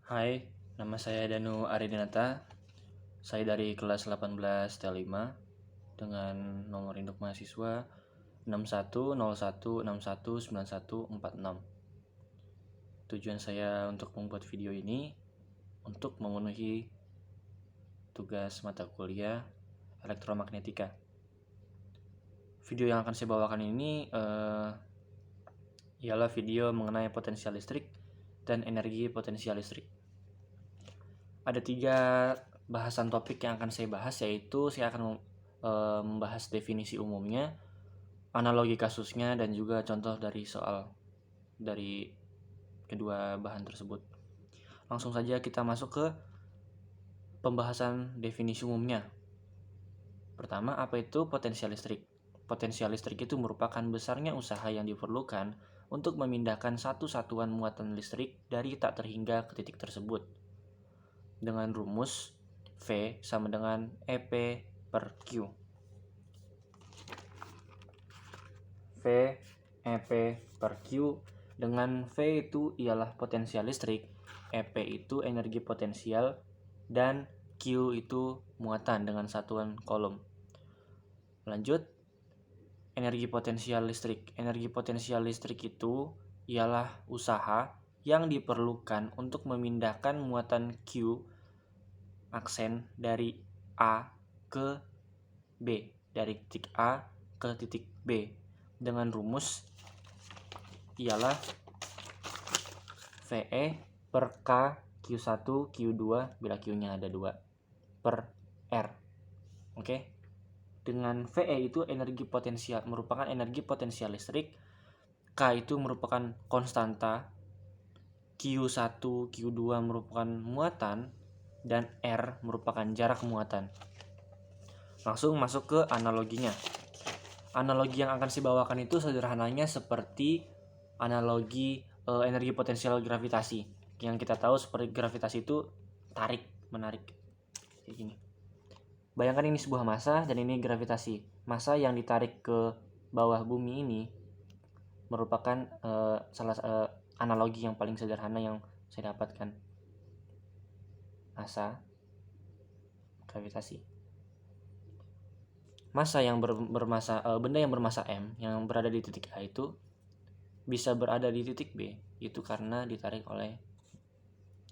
Hai, nama saya Danu Aridinata. Saya dari kelas 18 T5 dengan nomor induk mahasiswa 6101619146. Tujuan saya untuk membuat video ini untuk memenuhi tugas mata kuliah elektromagnetika. Video yang akan saya bawakan ini ialah video mengenai potensial listrik dan energi potensial listrik. Ada 3 bahasan topik yang akan saya bahas, yaitu saya akan membahas definisi umumnya, analogi kasusnya, dan juga contoh dari soal dari kedua bahan tersebut. Langsung saja kita masuk ke pembahasan definisi umumnya. Pertama, apa itu potensial listrik? Potensial listrik itu merupakan besarnya usaha yang diperlukan untuk memindahkan satu satuan muatan listrik dari tak terhingga ke titik tersebut. Dengan rumus V sama dengan EP per Q. V EP per Q, dengan V itu ialah potensial listrik, EP itu energi potensial, dan Q itu muatan dengan satuan kolom. Lanjut, energi potensial listrik. Energi potensial listrik itu ialah usaha yang diperlukan untuk memindahkan muatan Q aksen dari A ke B, dari titik A ke titik B, dengan rumus ialah VE per K Q1 Q2 bila Q-nya ada 2 per R. Oke. Dengan VE itu energi potensial, merupakan energi potensial listrik, K itu merupakan konstanta, Q1 Q2 merupakan muatan, dan R merupakan jarak muatan. Langsung masuk ke analoginya. Analogi yang akan saya bawakan itu sederhananya seperti analogi energi potensial gravitasi. Yang kita tahu seperti gravitasi itu tarik, menarik. Kayak gini. Bayangkan ini sebuah massa dan ini gravitasi. Massa yang ditarik ke bawah bumi ini merupakan analogi yang paling sederhana yang saya dapatkan. Massa, gravitasi. Massa yang benda yang bermassa M yang berada di titik A itu bisa berada di titik B itu karena ditarik oleh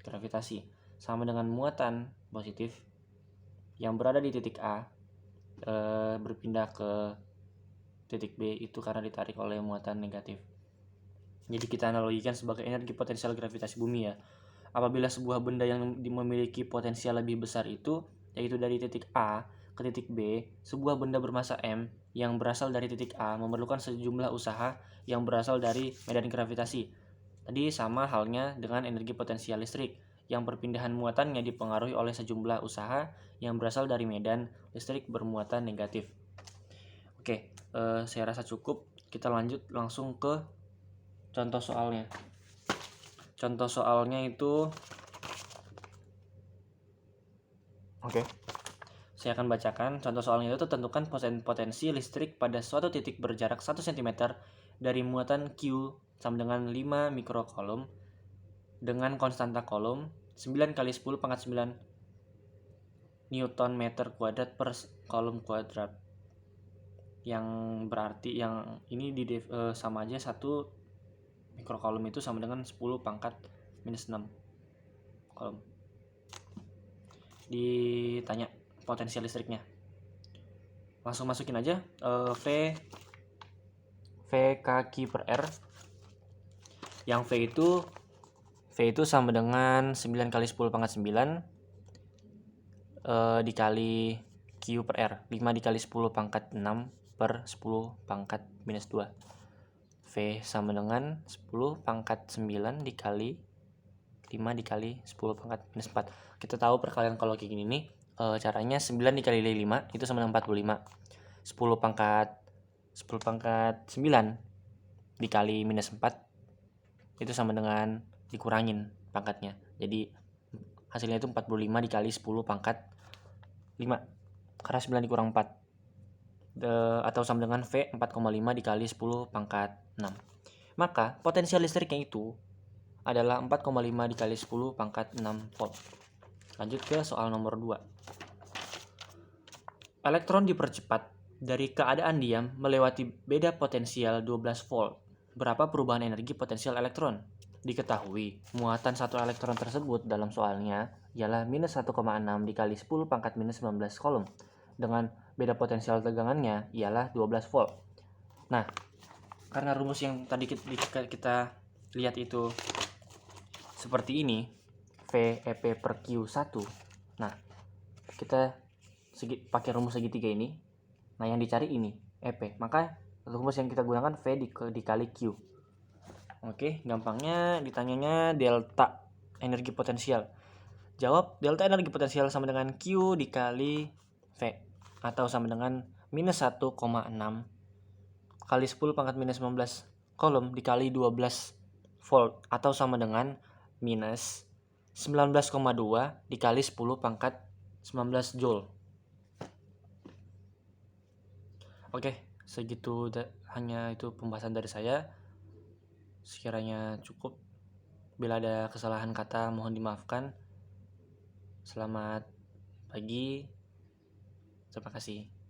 gravitasi. Sama dengan muatan positif yang berada di titik A berpindah ke titik B itu karena ditarik oleh muatan negatif. Jadi kita analogikan sebagai energi potensial gravitasi bumi ya. Apabila sebuah benda yang memiliki potensial lebih besar itu, yaitu dari titik A ke titik B, sebuah benda bermassa M yang berasal dari titik A memerlukan sejumlah usaha yang berasal dari medan gravitasi. Tadi sama halnya dengan energi potensial listrik, yang perpindahan muatannya dipengaruhi oleh sejumlah usaha yang berasal dari medan listrik bermuatan negatif. Oke, saya rasa cukup. Kita lanjut langsung ke contoh soalnya. Contoh soalnya itu saya akan bacakan. Contoh soalnya itu tentukan potensi listrik pada suatu titik berjarak 1 cm dari muatan Q sama dengan 5 mikrokolom dengan konstanta kolom 9 kali 10 pangkat 9 Newton meter kuadrat per kolom kuadrat. Yang berarti yang ini sama aja 1 mikrokolom itu sama dengan 10 pangkat minus 6 kolom. Ditanya potensial listriknya, langsung masukin aja V kaki per R. Yang V itu sama dengan 9 kali 10 pangkat 9 dikali Q per R, 5 dikali 10 pangkat 6 per 10 pangkat minus 2. V sama dengan 10 pangkat 9 dikali 5 dikali 10 pangkat minus 4. Kita tahu perkalian kalau kayak gini nih, caranya 9 dikali 5 itu sama dengan 45. 10 pangkat 9 dikali minus 4 itu sama dengan dikurangin pangkatnya. Jadi hasilnya itu 45 dikali 10 pangkat 5. Karena 9 dikurang 4. Atau sama dengan V 4,5 dikali 10 pangkat 6. Maka potensial listriknya itu adalah 4,5 dikali 10 pangkat 6 volt. Lanjut ke soal nomor 2. Elektron dipercepat dari keadaan diam melewati beda potensial 12 volt. Berapa perubahan energi potensial elektron? Diketahui, muatan satu elektron tersebut dalam soalnya ialah minus 1,6 dikali 10 pangkat minus 19 kolom. Dengan beda potensial tegangannya ialah 12 volt. Nah, karena rumus yang tadi kita lihat itu seperti ini, V EP per Q1. Nah, kita pakai rumus segitiga ini. Nah, yang dicari ini EP. Maka rumus yang kita gunakan V dikali Q. Oke, gampangnya ditanyanya delta energi potensial. Jawab delta energi potensial sama dengan Q dikali V, atau sama dengan minus 1,6 kali 10 pangkat minus 19 kolom dikali 12 volt, atau sama dengan minus 19,2 dikali 10 pangkat 19 joule. Oke, segitu hanya itu pembahasan dari saya. Sekiranya cukup. Bila ada kesalahan kata mohon dimaafkan. Selamat pagi. Terima kasih.